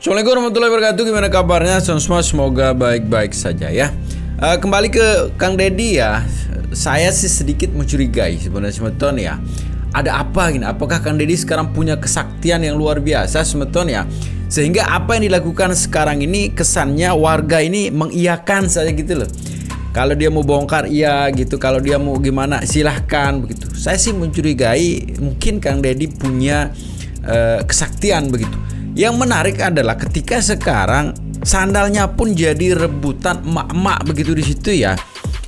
Assalamualaikum warahmatullahi wabarakatuh. Gimana kabarnya? Semua semoga baik-baik saja ya. Kembali ke Kang Deddy ya. Saya sih sedikit mencurigai sebenarnya semeton ya. Ada apa gini? Apakah Kang Deddy sekarang punya kesaktian yang luar biasa semeton ya? Sehingga apa yang dilakukan sekarang ini kesannya warga ini mengiyakan saja gitu loh. Kalau dia mau bongkar iya gitu, kalau dia mau gimana silahkan begitu. Saya sih mencurigai mungkin Kang Deddy punya kesaktian begitu. Yang menarik adalah ketika sekarang sandalnya pun jadi rebutan emak-emak begitu di situ ya.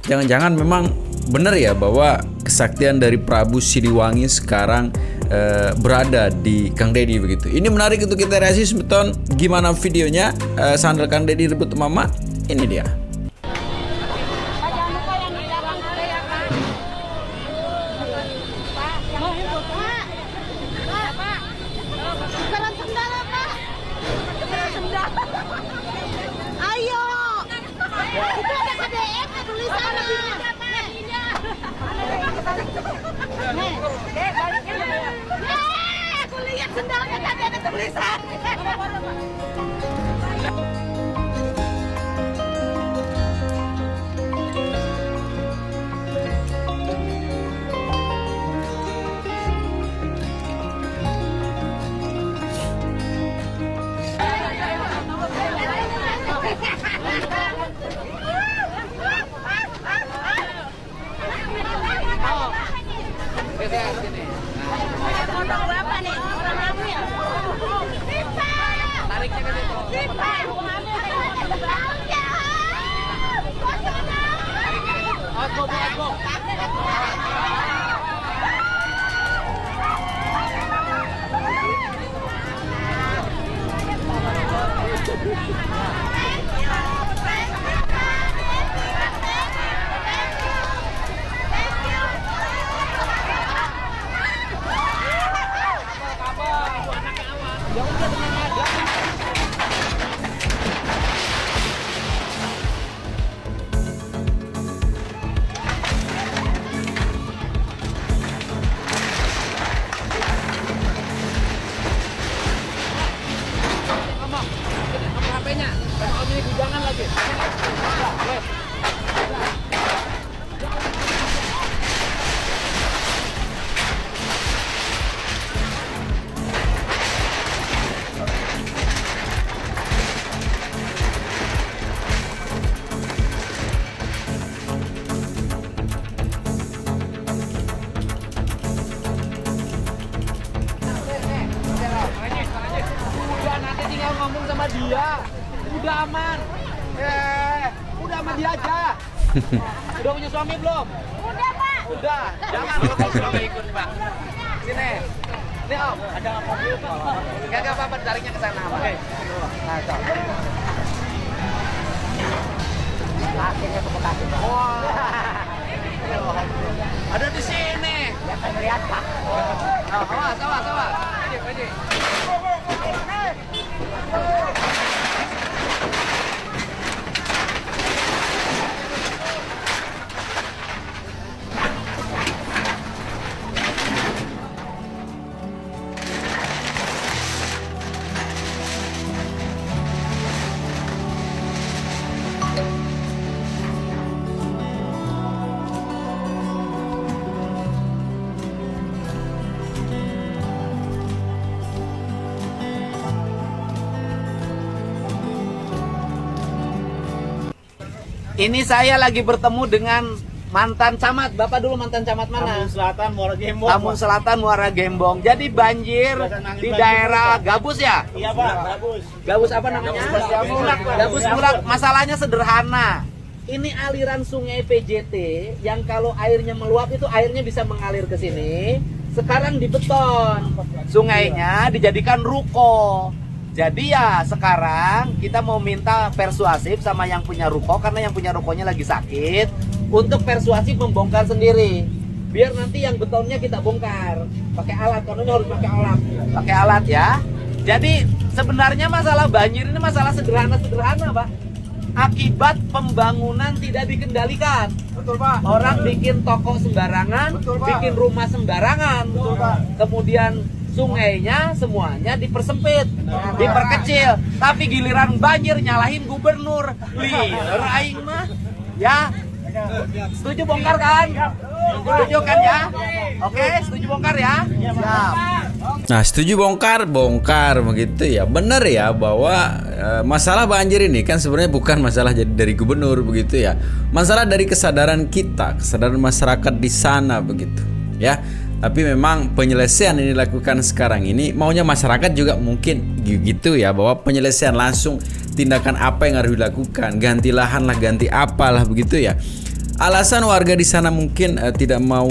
Jangan-jangan memang benar ya bahwa kesaktian dari Prabu Siliwangi sekarang berada di Kang Deddy begitu. Ini menarik untuk kita reaksi sebeton. Gimana videonya? Sandal Kang Deddy rebut emak-emak? Ini dia. Ayo, itu ada KDM tulisannya. Nih, aku lihat sendalnya tadi ada tulisan. Motor berapa nih? Orang hamil. Tariknya ke situ. Udah nanti tinggal ngomong sama dia. Udah aman. Udah sama dia aja. Udah punya suami belum? Udah, Pak. Udah. Jangan kalau suami ikut, Pak. Sini. Ini Om, ada mobil Pak. Enggak apa-apa, tariknya ke sana, Pak. Nah, cok. Akhirnya ke Bekasi, Pak. Wah. Ada di sini. Ya kan lihat, Pak. Awas. Aji. Ini saya lagi bertemu dengan mantan camat. Bapak dulu mantan camat mana? Lampung Selatan, Muara Gembong. Lampung Selatan, Muara Gembong. Jadi banjir di daerah Gabus ya? Iya Pak, bagus. Gabus apa namanya? Gabus Burak. Masalahnya sederhana. Ini aliran sungai PJT yang kalau airnya meluap itu airnya bisa mengalir ke sini. Sekarang dibeton. Sungainya dijadikan ruko. Jadi ya sekarang kita mau minta persuasif sama yang punya ruko, karena yang punya rukonya lagi sakit, untuk persuasif membongkar sendiri. Biar nanti yang betonnya kita bongkar pakai alat, karena ini harus pakai alat ya. Jadi sebenarnya masalah banjir ini masalah sederhana Pak. Akibat pembangunan tidak dikendalikan. Betul Pak. Orang bikin toko sembarangan, Betul, Pak. bikin rumah sembarangan. Betul, Pak. Kemudian sungainya semuanya dipersempit, diperkecil. Tapi giliran banjir nyalahin gubernur. Liar aing mah. Ya. Setuju bongkar kan? Setuju kan ya? Oke, setuju bongkar ya? Siap. Nah, setuju bongkar begitu ya. Benar ya bahwa masalah banjir ini kan sebenarnya bukan masalah jadi dari gubernur begitu ya. Masalah dari kesadaran kita, kesadaran masyarakat di sana begitu ya. Tapi memang penyelesaian yang dilakukan sekarang ini maunya masyarakat juga mungkin gitu ya, bahwa penyelesaian langsung tindakan apa yang harus dilakukan, ganti lahan lah, ganti apalah begitu ya. Alasan warga di sana mungkin tidak mau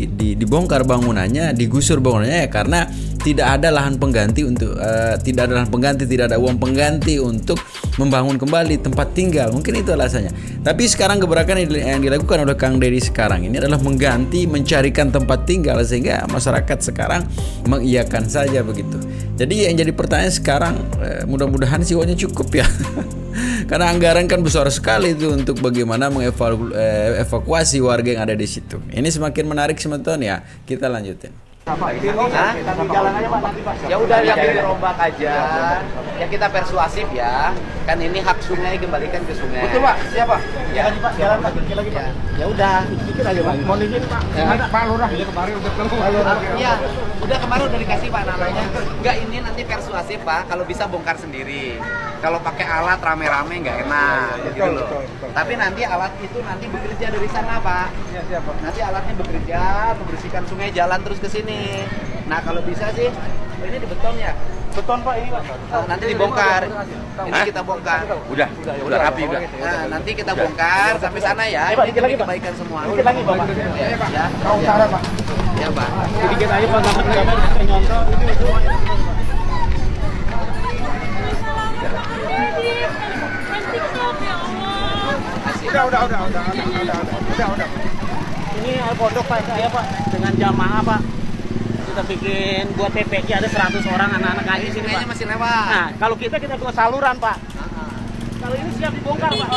dibongkar bangunannya, digusur bangunannya ya karena tidak ada lahan pengganti untuk tidak ada uang pengganti untuk membangun kembali tempat tinggal. Mungkin itu alasannya. Tapi sekarang gebrakan yang dilakukan oleh Kang Deddy sekarang ini adalah mencarikan tempat tinggal sehingga masyarakat sekarang mengiyakan saja begitu. Jadi yang jadi pertanyaan sekarang mudah-mudahan sih uangnya cukup ya. Karena anggaran kan besar sekali itu untuk bagaimana mengevakuasi warga yang ada di situ. Ini semakin menarik teman-teman ya. Kita lanjutin. Ya udah yang dirombak aja. Ya kita persuasif ya. Kan ini hak sungai, kembalikan ke sungai. Betul Pak, siapa? Ya. Pak, jalan Pak, dikit lagi Pak. Ya udah. Dikit aja Pak. Mohon izin Pak. Ada Pak Lurah ya kemarin udah ketemu. Iya, udah kemarin udah dikasih Pak namanya. Enggak, ini nanti persuasif Pak, kalau bisa bongkar sendiri. Kalau pakai alat rame-rame nggak enak gitu loh. Betul. Tapi nanti alat itu nanti bekerja dari sana Pak. Iya, siapa? Nanti alatnya bekerja, membersihkan sungai, jalan terus ke sini. Nah kalau bisa sih, ini di beton ya. Beton Pak ini Pak. Nanti dibongkar. Ini kita bongkar. Udah rapi udah. Nah nanti kita bongkar sampai sana ya. Pak, Ini dikit lagi, Pak. kebaikan semua. Dikit lagi Bapak. Ya. Ke utara Pak. Ya Pak. Sedikit aja Pak, sampai ke nyontoh itu. Udah. Ini air pondok Pak, saya Pak dengan jamaah Pak. Kita bikin buat PPK ada 100 orang anak-anak KI sini Pak. Sungainya masih lewat. Nah, kalau kita buat saluran Pak. Kalau ini siap dibongkar Pak.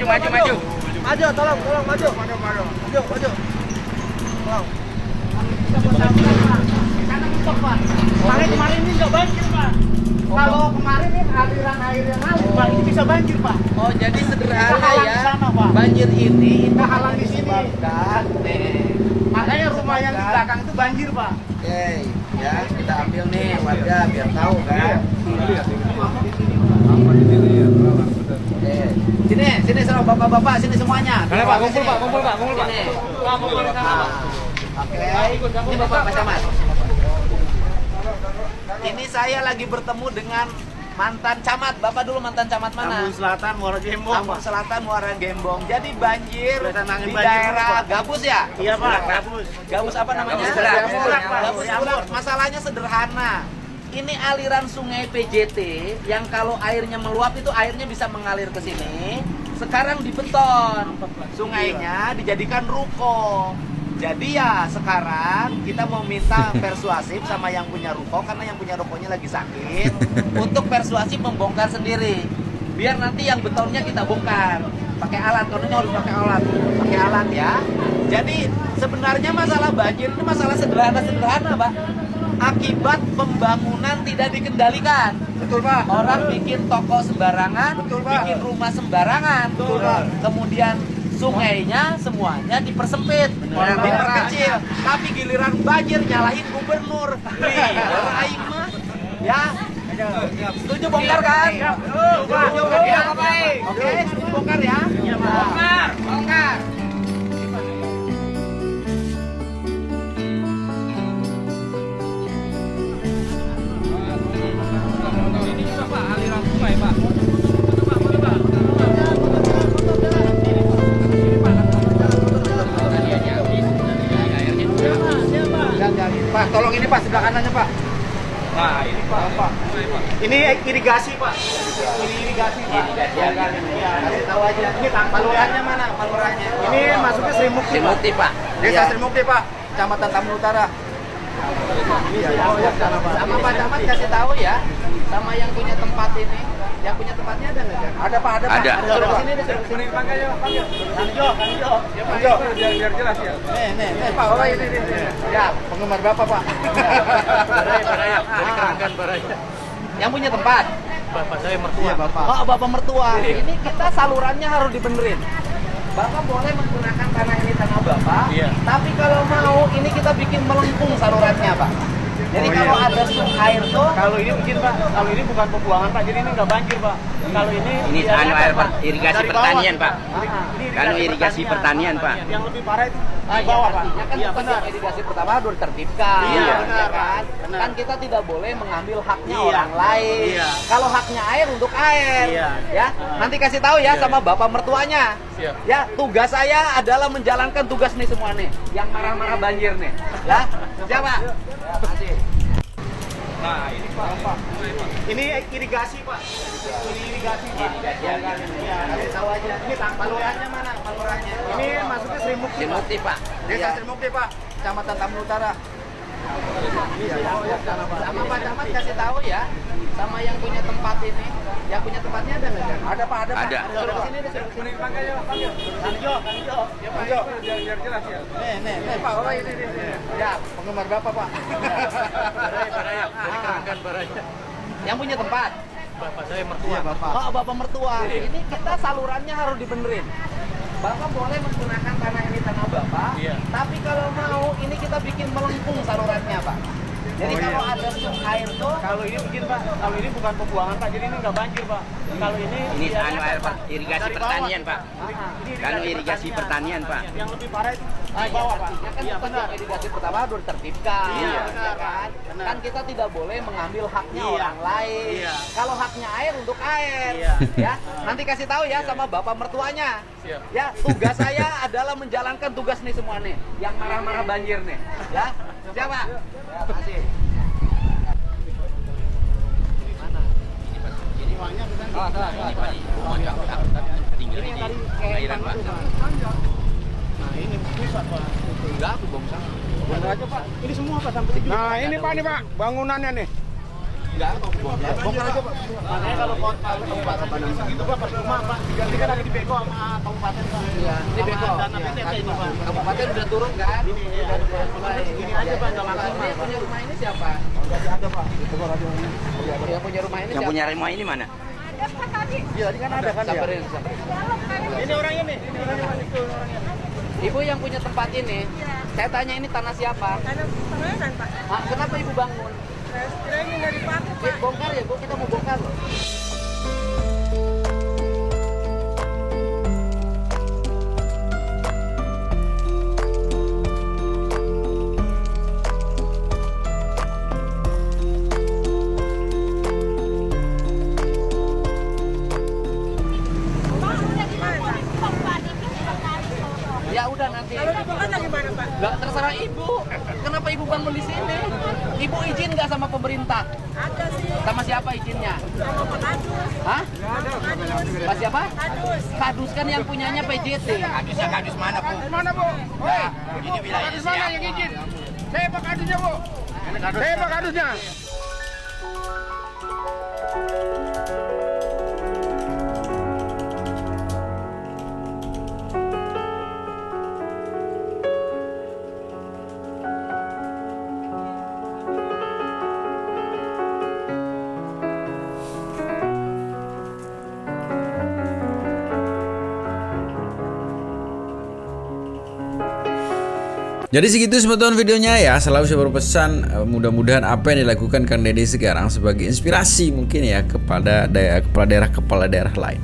Maju. Maju, tolong maju. Maju. Tolong. Kita buat saluran Pak. Sana mentok Pak. Kemarin ini nggak banjir Pak. Kalau kemarin ini aliran air yang ngalir Pak, ini bisa banjir Pak. Oh jadi sederhana Kita halang ya. di sana, Pak. Banjir ini Kita halang di sini. disebabkan nih. Makanya rumah yang di belakang itu banjir Pak. Oke, ya kita ambil nih warga biar tahu kan. Oke. Sini sama bapak-bapak, sini semuanya. Pak, kumpul Pak. Sini. Oke. Ini Bapak Pak Camat. Ini saya lagi bertemu dengan mantan camat. Bapak dulu mantan camat mana? Lampung Selatan, Muara Gembong. Lampung Selatan, Muara Gembong. Jadi banjir Kelihatan angin di banjir, daerah Pak. Gabus ya? Iya Pak, Gabus. Gabus apa namanya? Gabus Bulak, Pak. Gabus Bulak. Masalahnya sederhana. Ini aliran sungai PJT yang kalau airnya meluap itu airnya bisa mengalir ke sini. Sekarang dibeton. Sungainya dijadikan ruko. Jadi ya sekarang kita mau minta persuasif sama yang punya ruko, karena yang punya rukonya lagi sakit, untuk persuasif membongkar sendiri. Biar nanti yang betonnya kita bongkar pakai alat, karena ini harus pakai alat ya. Jadi sebenarnya masalah banjir ini masalah sederhana Pak. Akibat pembangunan tidak dikendalikan. Betul Pak. Orang bikin toko sembarangan, Betul, Pak. bikin rumah sembarangan. Betul, Pak. Kemudian sungainya semuanya dipersempit, diperkecil. Tapi giliran banjir nyalahin gubernur. Aing mah ya. Setuju bongkar kan? Setuju kan ya? Oke, setuju bongkar ya? Bongkar. Ini juga Pak, aliran sungai Pak. Pak, tolong ini Pak, sebelah kanannya Pak. Nah, ini Pak. Ini irigasi Pak. Ini irigasi Pak. Ya, kasih tahu aja. Ini Palurahnya mana? Palurahnya. Ini masuknya Sri Mukti Pak. Sri Mukti, Pak. Desa Iya. Sri Mukti Pak, Kecamatan Taman Utara. Sama Pak Camat kasih tahu ya, sama yang punya tempat ini. Yang punya tempatnya ada nggak? Ada Pak, ada Pak. Ada. Suruh kesini deh, suruh kesini. Panggil. Biar jelas ya. Nih, Pak, Bapak ini. Ya, penggemar Bapak, Pak. Baraya. Dari Keranggan, Baraya. Yang punya tempat? Bapak saya mertua. Oh, Bapak mertua. Ini kita salurannya harus dibenerin. Bapak boleh menggunakan tanah ini tanah Bapak, Iya. tapi kalau mau ini kita bikin melengkung salurannya, Pak. Jadi kalau ada air tuh, Kalau ini mungkin Pak, kalau ini bukan pembuangan Pak, jadi ini nggak banjir Pak. Kalau ini Ini air irigasi dari bawah. pertanian, Pak. Ini Kalau irigasi pertanian, Pak. Yang lebih parah itu ah, di bawah Pak. artinya kan Iya tempat benar. yang irigasi pertama harus ditertibkan, Iya, ya benar, kan? benar. Kan kita tidak boleh mengambil haknya Iya. orang lain. Iya. Kalau haknya air untuk air, Iya. ya. Nanti kasih tahu ya sama bapak mertuanya. Siap. Ya, tugas saya adalah menjalankan tugas nih semua nih, yang marah-marah banjir nih, ya. Siapa? Ya, makasih. Nah, ini Pak. Ini irigasi Pak. Ini irigasi Pak. Ya, kasih tahu aja. Ini palurannya mana? Palurannya. Ini masuknya Sri Mukti Pak. Mukti, Pak. Desa Sri Mukti Pak. Kecamatan Taman Utara. Sama Pak Camat kasih tahu ya, sama yang punya tempat ini, yang punya tempatnya ada nggak? Ada Pak, ada Pak. Ada. Suruh kesini deh, suruh kesini. Panggil. Biar jelas ya. Nih, Pak, Bapak ini. Ya, penggemar Bapak, Pak. Baraya. Dari Keranggan, Baraya. Yang punya tempat? Bapak saya mertua. Oh, Bapak mertua. Ini kita salurannya harus dibenerin. Bapak boleh menggunakan tanah ini tanah Bapak, Iya. tapi kalau mau ini kita bikin melengkung salurannya, Pak. Jadi kalau ada air tuh, Kalau ini mungkin Pak, kalau ini bukan pembuangan Pak, jadi ini nggak banjir Pak. Kalau ini Ini biasanya air Pak, irigasi dari bawah. pertanian, Pak. Ini Kalau irigasi pertanian, Pak. Yang lebih parah itu ah, di bawah ya, Pak. artinya kan Iya tempat benar. yang irigasi pertama harus ditertibkan, Iya, ya benar, kan? benar. Kan kita tidak boleh mengambil haknya Iya. orang lain. Iya. Kalau haknya air untuk air, Iya. ya. Nanti kasih tahu ya sama bapak mertuanya. Siap. Ya, tugas saya adalah menjalankan tugas nih semua nih, yang marah-marah banjir nih, ya. Siapa? Ya, makasih. Tinggal di perairan, Pak. Nah ini pusat Pak. Enggak, aku bongkar. Bener aja Pak. Ini semua Pak sampai sini. Nah ini Pak nih Pak, bangunannya nih. Enggak, aku bongkar. Bongkar aja Pak. Makanya kalau kabupaten segitu Pak percuma Pak. Diganti kan lagi di beko sama kabupaten Pak. Iya, ini Sama beko. dana BPT ini Pak. Kabupaten udah turun kan? Iya. Segini aja Pak, nggak maksimal. Ini punya rumah ini siapa? Ada Pak. Yang punya rumah ini Yang siapa? punya rumah ini mana? Iya, ini kan ada kan ya. Samperin. Ini orangnya nih. Ini orangnya Pak. Itu orangnya. Ibu yang punya tempat ini, saya tanya ini tanah siapa? Tanah permainan, Pak. Ah, kenapa ibu bangun? Kira ini dari Paku, Pak. Bongkar ya, Bu, kita mau bongkar loh. Pak, udah gimana, Pak? Ya udah nanti. Kalau dibongkar lagi mana, Pak? Nggak terserah ibu. Kenapa ibu bangun di sini? Ibu izin nggak sama pemerintah? Ada sih. Sama siapa izinnya? Sama Pak Kadus. Hah? Pak siapa? Kadus. Kadus kan yang punyanya PJT. Kadus mana, Bu? Mana Bu? Hei, Ini wilayah Kadus mana yang izin? Saya Pak Kadusnya Bu. Saya Pak Kadusnya. Jadi segitu teman-teman videonya ya. Selalu saya berpesan mudah-mudahan apa yang dilakukan Kang Deddy sekarang sebagai inspirasi mungkin ya kepada kepala daerah lain.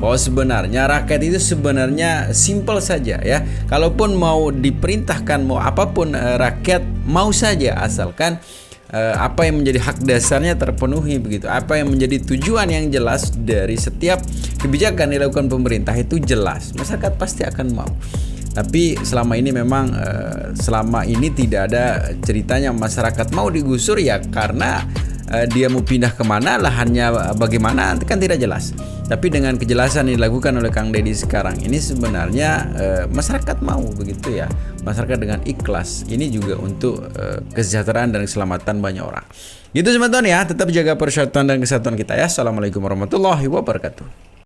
Bahwa sebenarnya rakyat itu sebenarnya simpel saja ya. Kalaupun mau diperintahkan mau apapun rakyat mau saja asalkan apa yang menjadi hak dasarnya terpenuhi begitu. Apa yang menjadi tujuan yang jelas dari setiap kebijakan dilakukan pemerintah itu jelas. Masyarakat pasti akan mau. Tapi selama ini memang selama ini tidak ada ceritanya masyarakat mau digusur ya karena dia mau pindah kemana, lahannya bagaimana kan tidak jelas. Tapi dengan kejelasan yang dilakukan oleh Kang Deddy sekarang ini sebenarnya masyarakat mau begitu ya. Masyarakat dengan ikhlas. Ini juga untuk kesejahteraan dan keselamatan banyak orang. Gitu teman-teman ya, tetap jaga persyaratan dan kesehatan kita ya. Assalamualaikum warahmatullahi wabarakatuh.